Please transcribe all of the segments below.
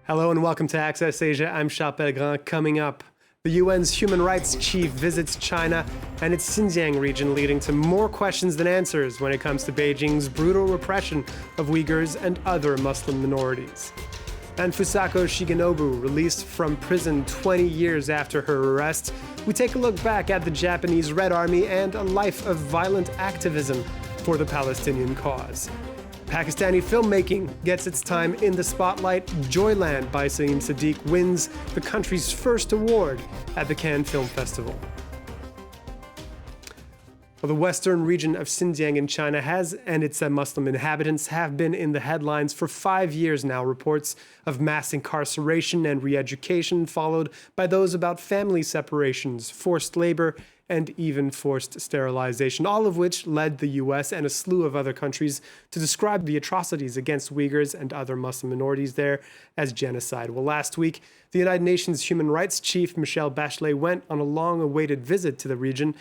Hello and welcome to Access Asia. I'm Charles Pellegrin. Coming up, the UN's human rights chief visits China and its Xinjiang region, leading to more questions than answers when it comes to Beijing's brutal repression of Uyghurs and other Muslim minorities. And Fusako Shigenobu, released from prison 20 years after her arrest. We take a look back at the Japanese Red Army and a life of violent activism for the Palestinian cause. Pakistani filmmaking gets its time in the spotlight. Joyland by Saeem Sadiq wins the country's first award at the Cannes Film Festival. Well, the western region of Xinjiang in China and its Muslim inhabitants have been in the headlines for 5 years now. Reports of mass incarceration and re-education, followed by those about family separations, forced labor, and even forced sterilization, all of which led the US and a slew of other countries to describe the atrocities against Uyghurs and other Muslim minorities there as genocide. Well, last week, the United Nations human rights chief, Michelle Bachelet, went on a long-awaited visit to the region.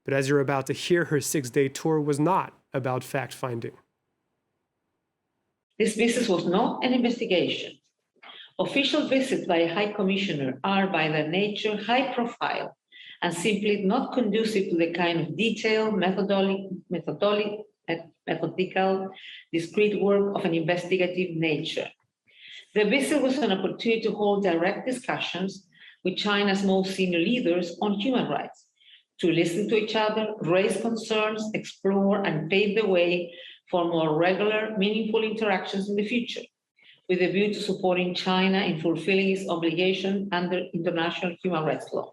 But as you're about to hear, her 6-day tour was not about fact-finding. This visit was not an investigation. Official visits by a high commissioner are by their nature high profile and simply not conducive to the kind of detailed, methodical, discrete work of an investigative nature. The visit was an opportunity to hold direct discussions with China's most senior leaders on human rights, to listen to each other, raise concerns, explore, and pave the way for more regular, meaningful interactions in the future, with a view to supporting China in fulfilling its obligation under international human rights law.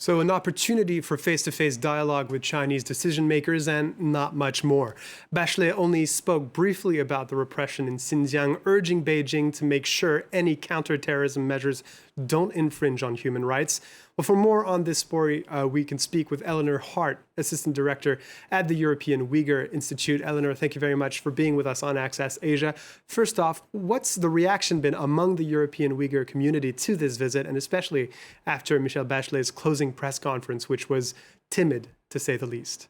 So an opportunity for face-to-face dialogue with Chinese decision-makers and not much more. Bachelet only spoke briefly about the repression in Xinjiang, urging Beijing to make sure any counter-terrorism measures don't infringe on human rights. Well, for more on this story, we can speak with Eleanor Hart, Assistant Director at the European Uyghur Institute. Eleanor, thank you very much for being with us on Access Asia. First off, what's the reaction been among the European Uyghur community to this visit, and especially after Michelle Bachelet's closing press conference, which was timid, to say the least?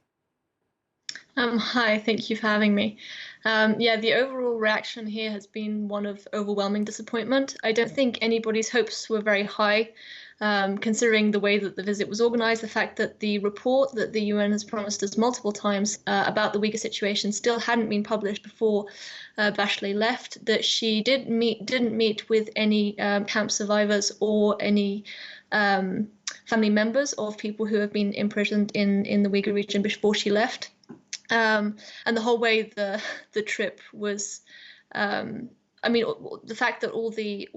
Hi, thank you for having me. The overall reaction here has been one of overwhelming disappointment. I don't think anybody's hopes were very high, considering the way that the visit was organized, the fact that the report that the UN has promised us multiple times about the Uyghur situation still hadn't been published before Bachelet left, that she didn't meet with any camp survivors or any family members of people who have been imprisoned in the Uyghur region before she left. And the whole way the trip was, the fact that all the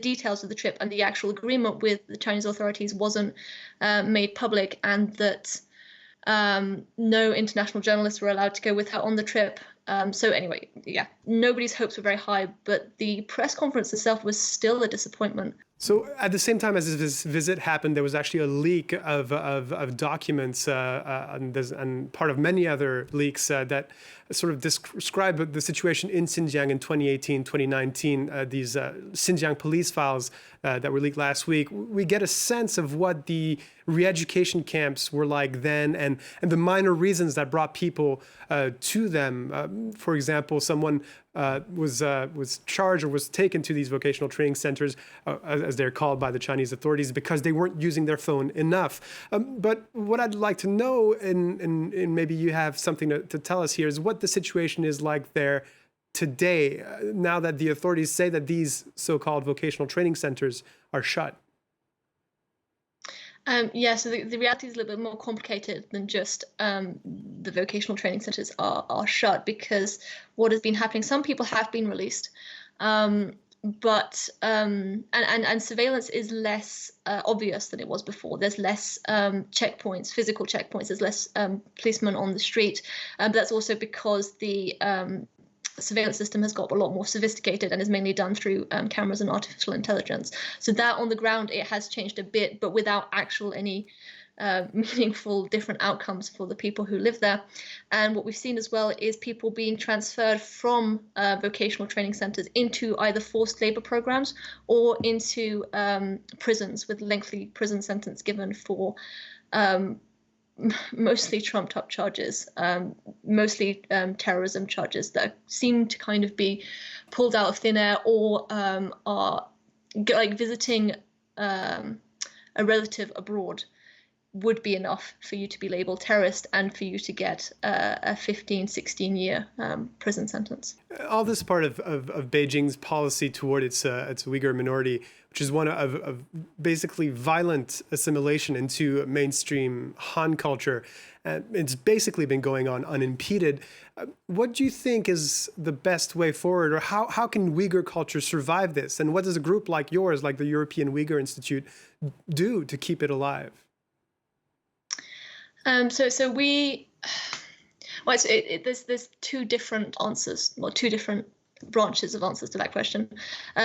details of the trip and the actual agreement with the Chinese authorities wasn't made public, and that no international journalists were allowed to go with her on the trip. Nobody's hopes were very high, but the press conference itself was still a disappointment. So at the same time as this visit happened, there was actually a leak of documents and part of many other leaks that sort of describe the situation in Xinjiang in 2018, 2019, these Xinjiang police files that were leaked last week. We get a sense of what the re-education camps were like then and the minor reasons that brought people to them. For example, someone was charged or was taken to these vocational training centers, as they're called by the Chinese authorities, because they weren't using their phone enough. But what I'd like to know, and maybe you have something to tell us here, is what the situation is like there today, now that the authorities say that these so-called vocational training centers are shut. So the reality is a little bit more complicated than just the vocational training centers are shut, because what has been happening, some people have been released, but surveillance is less obvious than it was before. There's less checkpoints, physical checkpoints. There's less policemen on the street, but that's also because the surveillance system has got a lot more sophisticated and is mainly done through cameras and artificial intelligence. So that on the ground, it has changed a bit, but without any meaningful different outcomes for the people who live there. And what we've seen as well is people being transferred from vocational training centers into either forced labor programs or into prisons with lengthy prison sentence given for mostly trumped up charges, mostly terrorism charges that seem to kind of be pulled out of thin air, or are like visiting a relative abroad would be enough for you to be labeled terrorist and for you to get a 15, 16-year prison sentence. All this part of Beijing's policy toward its Uyghur minority, which is one of basically violent assimilation into mainstream Han culture. It's basically been going on unimpeded. What do you think is the best way forward, or how can Uyghur culture survive this? And what does a group like yours, like the European Uyghur Institute, do to keep it alive? So we, well, there's two different answers, or two different branches of answers to that question.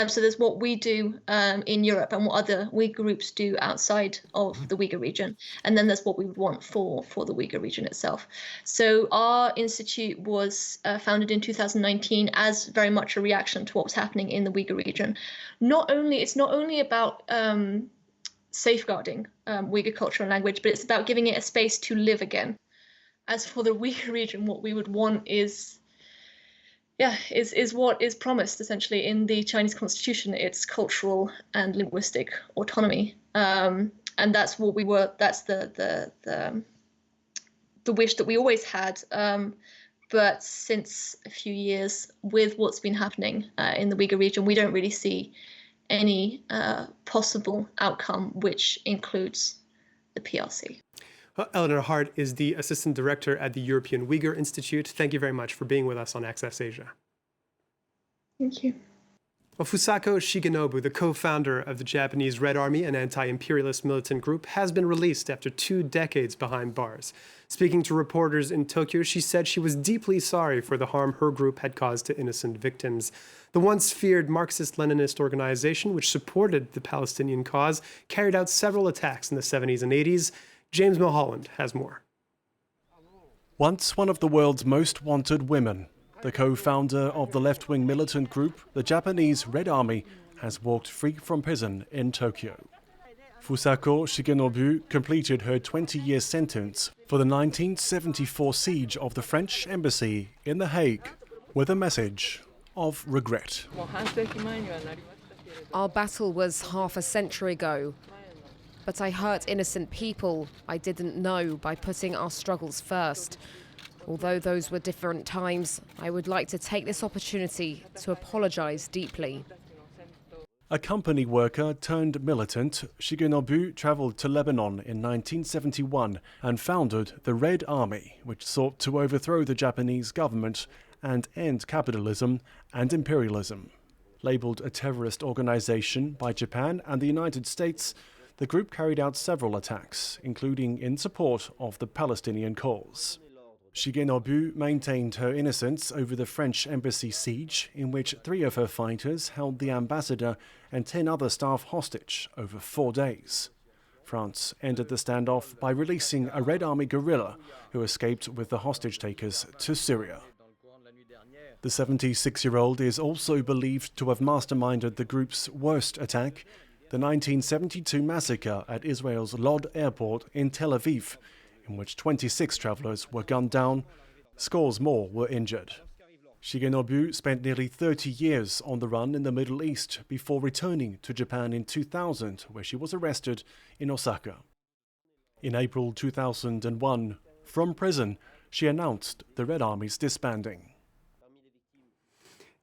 So there's what we do in Europe and what other Uyghur groups do outside of the Uyghur region, and then there's what we would want for the Uyghur region itself. So our institute was founded in 2019 as very much a reaction to what was happening in the Uyghur region. It's not only about safeguarding Uyghur culture and language, but it's about giving it a space to live again. As for the Uyghur region, what we would want is what is promised essentially in the Chinese constitution. It's cultural and linguistic autonomy, and that's what we were. That's the wish that we always had. But since a few years, with what's been happening in the Uyghur region, we don't really see any possible outcome, which includes the PRC. Well, Eleanor Hart is the Assistant Director at the European Uyghur Institute. Thank you very much for being with us on Access Asia. Thank you. Well, Fusako Shigenobu, the co-founder of the Japanese Red Army, an anti-imperialist militant group, has been released after 2 decades behind bars. Speaking to reporters in Tokyo, she said she was deeply sorry for the harm her group had caused to innocent victims. The once feared Marxist-Leninist organization, which supported the Palestinian cause, carried out several attacks in the 70s and 80s. James Mulholland has more. Once one of the world's most wanted women, the co-founder of the left-wing militant group, the Japanese Red Army, has walked free from prison in Tokyo. Fusako Shigenobu completed her 20-year sentence for the 1974 siege of the French embassy in The Hague with a message of regret. Our battle was half a century ago, but I hurt innocent people I didn't know by putting our struggles first. Although those were different times, I would like to take this opportunity to apologize deeply. A company worker turned militant, Shigenobu traveled to Lebanon in 1971 and founded the Red Army, which sought to overthrow the Japanese government and end capitalism and imperialism. Labeled a terrorist organization by Japan and the United States, the group carried out several attacks, including in support of the Palestinian cause. Shigenobu maintained her innocence over the French embassy siege, in which 3 of her fighters held the ambassador and 10 other staff hostage over 4 days. France ended the standoff by releasing a Red Army guerrilla who escaped with the hostage-takers to Syria. The 76-year-old is also believed to have masterminded the group's worst attack, the 1972 massacre at Israel's Lod airport in Tel Aviv, in which 26 travelers were gunned down, scores more were injured. Shigenobu spent nearly 30 years on the run in the Middle East before returning to Japan in 2000, where she was arrested in Osaka. In April 2001, from prison, she announced the Red Army's disbanding.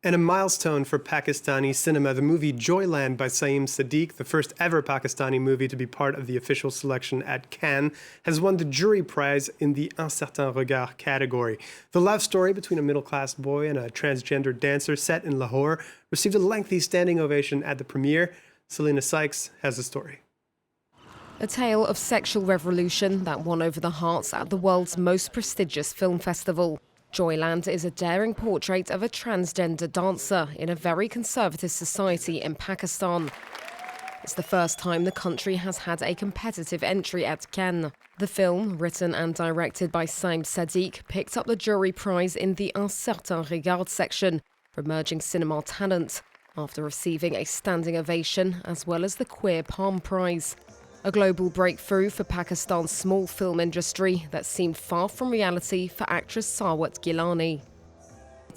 And a milestone for Pakistani cinema, the movie Joyland by Saeem Sadiq, the first ever Pakistani movie to be part of the official selection at Cannes, has won the jury prize in the Un Certain Regard category. The love story between a middle-class boy and a transgender dancer set in Lahore received a lengthy standing ovation at the premiere. Selena Sykes has the story. A tale of sexual revolution that won over the hearts at the world's most prestigious film festival. Joyland is a daring portrait of a transgender dancer in a very conservative society in Pakistan. It's the first time the country has had a competitive entry at Cannes. The film, written and directed by Saeem Sadiq, picked up the jury prize in the Un Certain Regard section for emerging cinema talent, after receiving a standing ovation as well as the Queer Palm Prize. A global breakthrough for Pakistan's small film industry that seemed far from reality for actress Sarwat Gilani.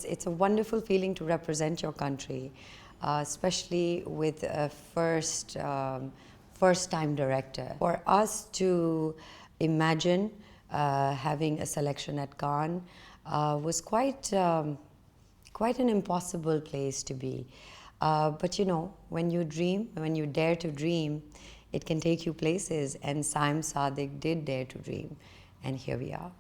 It's a wonderful feeling to represent your country, especially with a first-time director. For us to imagine having a selection at Cannes was quite an impossible place to be. But you know, when you dream, when you dare to dream, it can take you places, and Saim Sadiq did dare to dream, and here we are.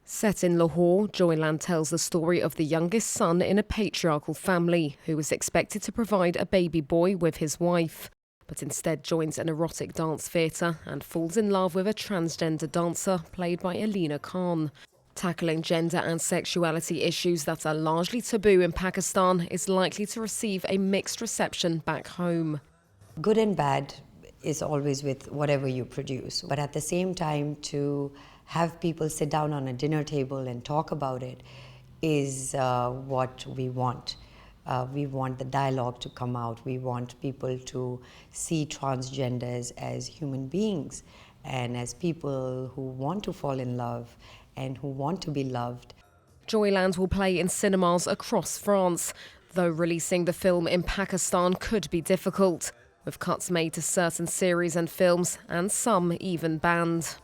Set in Lahore, Joyland tells the story of the youngest son in a patriarchal family who was expected to provide a baby boy with his wife, but instead joins an erotic dance theatre and falls in love with a transgender dancer played by Eleanor Hart. Tackling gender and sexuality issues that are largely taboo in Pakistan is likely to receive a mixed reception back home. Good and bad is always with whatever you produce, but at the same time, to have people sit down on a dinner table and talk about it is what we want. We want the dialogue to come out. We want people to see transgenders as human beings and as people who want to fall in love and who want to be loved. Joyland will play in cinemas across France, though releasing the film in Pakistan could be difficult, with cuts made to certain series and films and some even banned.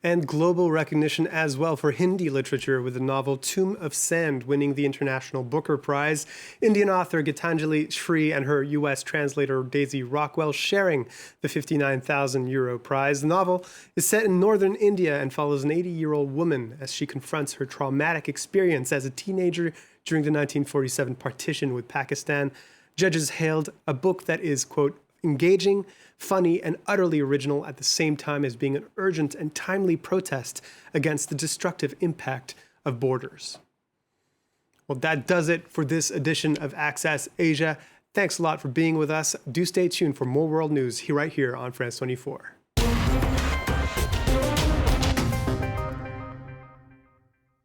And global recognition as well for Hindi literature, with the novel Tomb of Sand winning the International Booker Prize. Indian author Gitanjali Shree and her US translator Daisy Rockwell sharing the €59,000 prize. The novel is set in northern India and follows an 80-year-old woman as she confronts her traumatic experience as a teenager during the 1947 partition with Pakistan. Judges hailed a book that is, quote, engaging, funny, and utterly original at the same time as being an urgent and timely protest against the destructive impact of borders. Well, that does it for this edition of Access Asia. Thanks a lot for being with us. Do stay tuned for more world news right here on France 24.